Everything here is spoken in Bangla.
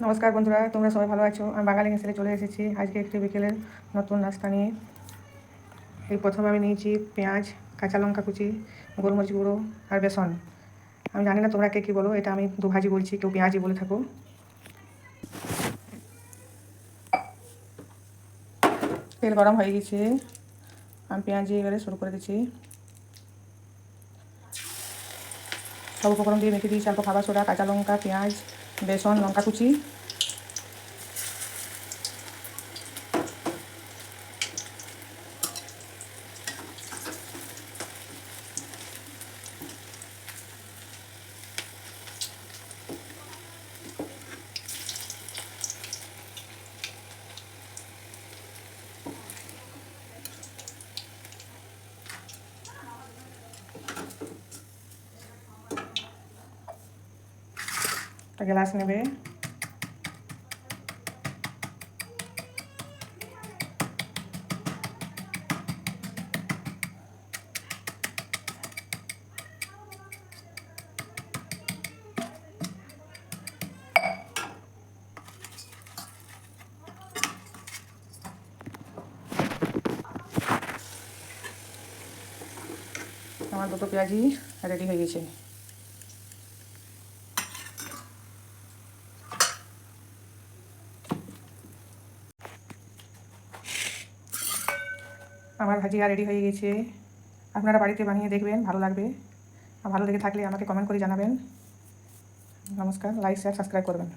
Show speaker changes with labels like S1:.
S1: নমস্কার বন্ধুরা, তোমরা সবাই ভালো আছো। আমি বাঙালি মেসে চলে এসেছি আজকে একটি বিকেলের নতুন নাস্তা নিয়ে। এই প্রথমে আমি নিয়েছি পেঁয়াজ, কাঁচা লঙ্কা কুচি, গোলমরিচ গুঁড়ো আর বেসন। আমি জানি না তোমরা কে কী বলো, এটা আমি দুভাজি বলছি, কেউ পেঁয়াজই বলে থাকো। তেল গরম হয়ে গেছে, আমি পেঁয়াজি এবারে শুরু করে দিচ্ছি। সব উপকরণ দিয়ে মেখে দিয়েছি, অল্প খাবার সোডা, কাঁচা লঙ্কা, পেঁয়াজ, বেসন, লঙ্কা কুচি। একটা গ্লাস নেবে, আমার দুটো পেঁয়াজি রেডি হয়ে গেছে। আমার ভাজিয়া রেডি হয়ে গেছে। আপনারা বাড়িতে বানিয়ে দেখবেন, ভালো লাগবে। আর ভালো লেগে থাকলে আমাকে কমেন্ট করে জানাবেন। নমস্কার, লাইক শেয়ার সাবস্ক্রাইব করবেন।